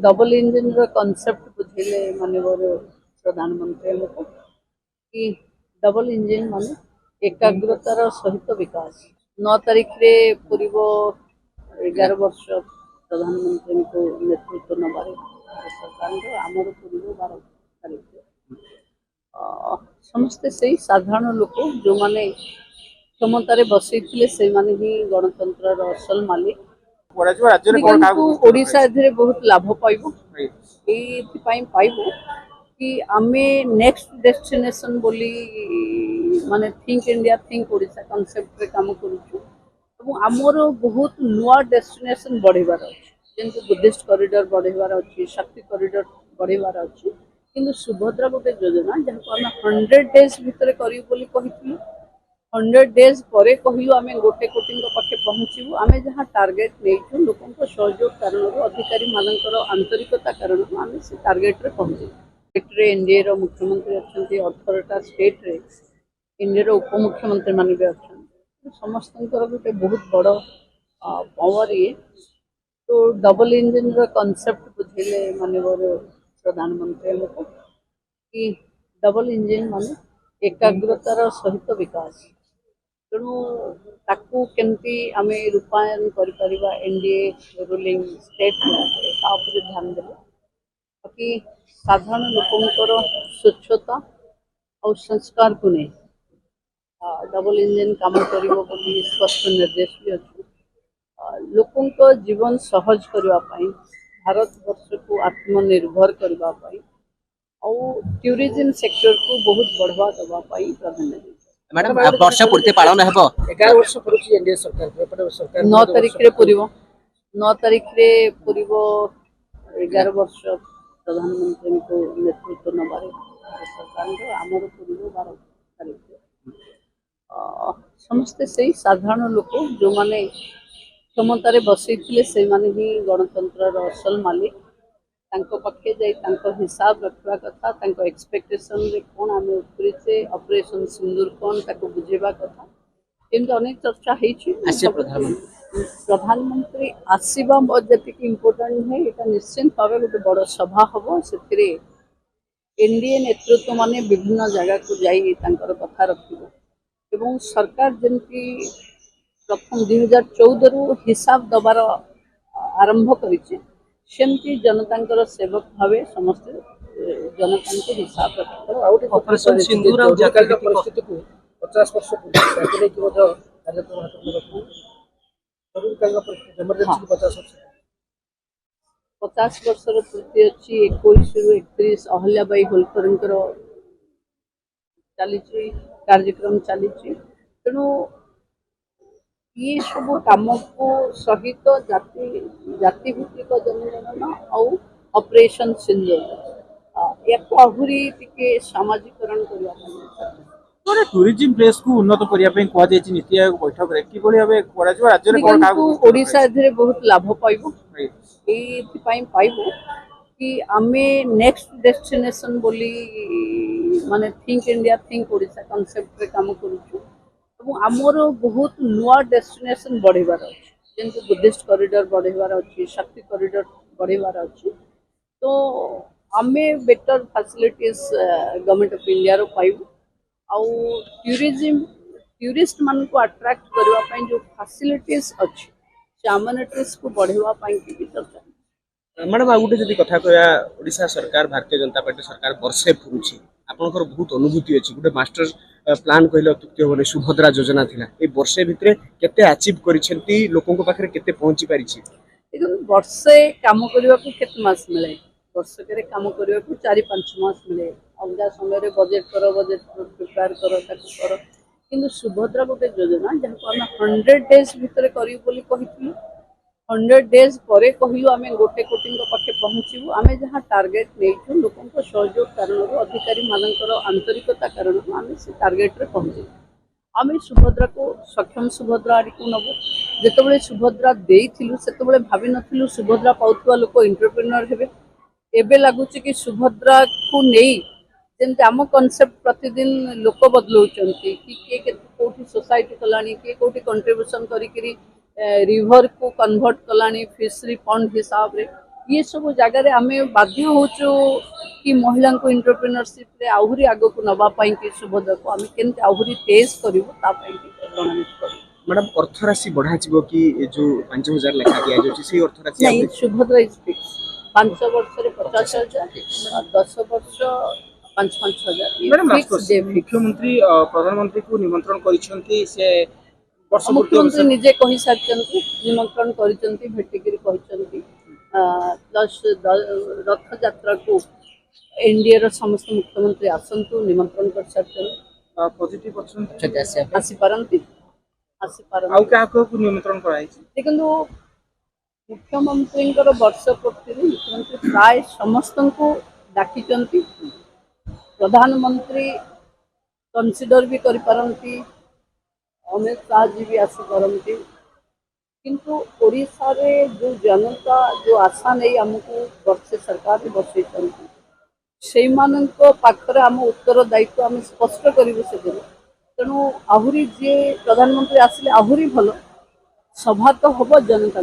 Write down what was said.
double engine concept बुझेले माननीय प्रधानमंत्री हमको कि डबल इंजिन माने एकाग्रतार सहित विकास 9 तारीख रे पूर्व 11 वर्ष प्रधानमंत्री को नेतृत्व नबार सरकार आमर पूर्व 12 तारीख समस्ते से साधारण लोक जो माने क्षमतार बसई से माने ही गणतंत्र असल मालिक ओडिशा एथिरे बहुत लाभ पाइबो एथिपाई पाइबो कि आमे नेक्स्ट डेस्टिनेशन बोली माने think India think Odisha concept रे काम करूछु এবং आमर बहुत नुआ डेस्टिनेशन बढ़ेबार अछि जेंति बुद्धिस्ट कॉरिडोर बढ़ेबार अछि शक्ति कॉरिडोर बढ़ेबार अछि किंतु सुभद्रा गोटे योजना जहां हम 100 डेज भितर करी बोली कहिथिलु 100 डेज पर कहलु आम गोटे कोटी पाखे पहुँचू आम जहाँ टार्गेट नहीं लोक सहयोग कारण अधिकारी मानकर आंतरिकता कारण आम से टार्गेट रे पहुँचू स्टेट रे एनडीए रो मुख्यमंत्री अच्छा 18टा स्टेट रे एनडीए रो उपमुख्यमंत्री मान भी अच्छा समस्त गोटे बहुत बड़ पावर ये तो डबल इंजिन कॉन्सेप्ट बुझेले माननीय प्रधानमंत्री हमको कि डबल इंजिन माने एकाग्रतार सहित विकास तेणु ताकू केमती आमे रूपायन करिपरिबा एनडीए रूलिंग स्टेट ध्यान देले बाकी साधारण लोकंकर स्वच्छता और संस्कार को नहीं डबल इंजिन काम करिबो बोली स्पष्ट निर्देश भी अच्छे लोकंक जीवन सहज करने भारत वर्ष को आत्मनिर्भर करने और टूरिज्म सेक्टर को बहुत बढ़वा देवाई प्राधान्य दे मैडम वर्ष पूर्ति पालन हेबो 11 वर्ष पड़ुची एनडीए सरकार 9 तारीख रे पूर्व 9 तारीख रे पूर्व 11 वर्ष प्रधानमंत्री को नेतृत्व नबार सरकार आमर पूर्व 12 तारीख समस्ते से साधारण लोक जो माने क्षमतार बसई से माने ही गणतंत्र असल मालिक तांको पक्षे जाई तांको हिसाब रखवा कथा तांको एक्सपेक्टेशन रे कोन आमे उतरिचे ऑपरेशन सिंदूर कोन ताको बुझेबा कथा एमते अनेक चर्चा हेछि प्रधानमंत्री आसीबा जति इम्पोर्टेंट है एटा निश्चित भाव गोटे बड़ सभा हम से एनडीए नेतृत्व माने विभिन्न जगह को जाई तांकर कथा रखिबो एवं सरकार जंती प्रथम 2014 रु हिसाब दबार आरंभ करिছে सेमती जनता सेवक भाव समस्त जनता को हिसाब रखा ऑपरेशन सिंदूर और जाकर परिस्थिति को 50 वर्ष पूर्व की वजह कार्यक्रम हाथ में रखू जरूर करेगा परिस्थिति इमरजेंसी 50 वर्षर पूर्ति अच्छी 21 रु 31 अहल्याबाई होलकर चली कार्यक्रम चली तेणु ये सब कम को सहित जाति जाति भित्तिक जनगणना और ऑपरेशन सिंदूर या आहरी टिके सामाजिकरण करने टूरिज्म प्लेस को उन्नत करने को नीति आयोग बैठक रे कि राज्य में ओडिशा एथिरे बहुत लाभ पाइबो एथिपाई पाइबो कि आमे नेक्स्ट डेस्टिनेशन बोली माने think India think Odisha concept रे काम करूछु आमर बहुत नुआ डेस्टिनेशन बढ़ेबार अच्छे जैसे बुद्धिस्ट कॉरिडोर बढ़ेबार अच्छी शक्ति कॉरिडोर बढ़ेबार अच्छी तो आमे better facilities government of India रो पाइबु आउ टूरिस्ट मान को अट्रैक्ट करने जो फैसिलिटीज अच्छी अम्यूनिटीज को बढ़ेवा की चर्चा मैडम आ गोटे जदि कथा कहया ओडिशा सरकार भारतीय जनता पार्टी सरकार वर्षे पुरुची आपनकर बहुत अनुभूति अछि गोटे मास्टर प्लान कहले अत्युक्ति होने सुभद्रा योजना थिला ए वर्षे भितरे केते अचीव करिसेंती लोकन को पाखरे केते पहुंची पारिछि देखो वर्षे काम करबा को केते मास मिले वर्ष करे काम करबा को 4-5 मास मिले अलगा समय रे बजट प्रिपेयर करो ताकू करो किंतु सुभद्रा गोटे योजना जहां हम 100 डेज भितर करी बोली कहिथिलु 100 डेज पर कहलु आम गोटे कोटी पाखे पहुँचू आम जहाँ टार्गेट नहीं लोक सहयोग कारण अधिकारी मानकर आंतरिकता कारण आम से टार्गेट रे पहुँचू आम सुभद्रा को सक्षम सुभद्रा आड़ को नबू जिते सुभद्रा देइथिलु सेतबेले भाभी नथिलु सुभद्रा पाउथुवा लोक एंटरप्रेन्योर हेबे एबे लागुची कि सुभद्रा को नहीं जमती आम कॉन्सेप्ट प्रतिदिन लोक बदलाउचंती कि किए कोठी सोसाइटी कलानी किए कोठी कंट्रीब्यूशन करी रिवर को कन्वर्ट कलानी फिशरी फंड हिसाब रे ये सब जगार आम बाध्य होचु कि महिला को इंटरप्रेन्योरशिप रे आहुरी आग को नवा पाई कि सुभद्रा को आम केमती आहुरी तेज करूँ रणनीति करूँ मैडम अर्थराशि बढ़ा कि ये जो 5,000 लेखा दिया जाଉଛି से अर्थराशि नहीं सुभद्रा इज फिक्स 5 वर्ष रे 50,000 और 10 वर्ष 5,000 ये मैडम फिक्स डे फिक्स मुख्यमंत्री प्रधानमंत्री को निमंत्रण करिसेंती से वर्ष पूर्ति मुख्यमंत्री अवसर निजे कही सारी निमंत्रण करिसेंती भेटिकी कहिसेंती प्लस रथ यात्रा को एनडीए रो समस्त मुख्यमंत्री आसंतु निमंत्रण कर सारी पॉजिटिव अछन आसी पारंती आउ क्या को निमंत्रण कराई देखो मुख्यमंत्री वर्ष पूर्ति मुख्यमंत्री प्राय समस्त को डाकी प्रधानमंत्री कंसीडर भी करिपारंती अमित शाह जी भी आसीपारंती किंतु ओडिशा रे जो जनता जो आशा नहीं आमको वर्षे सरकार बसई से पाखरे आम उत्तर दायित्व आम स्पष्ट करूँ से दिन तेणु आहुरी जी प्रधानमंत्री आसिले आहुरी भल सभा तो हम जनता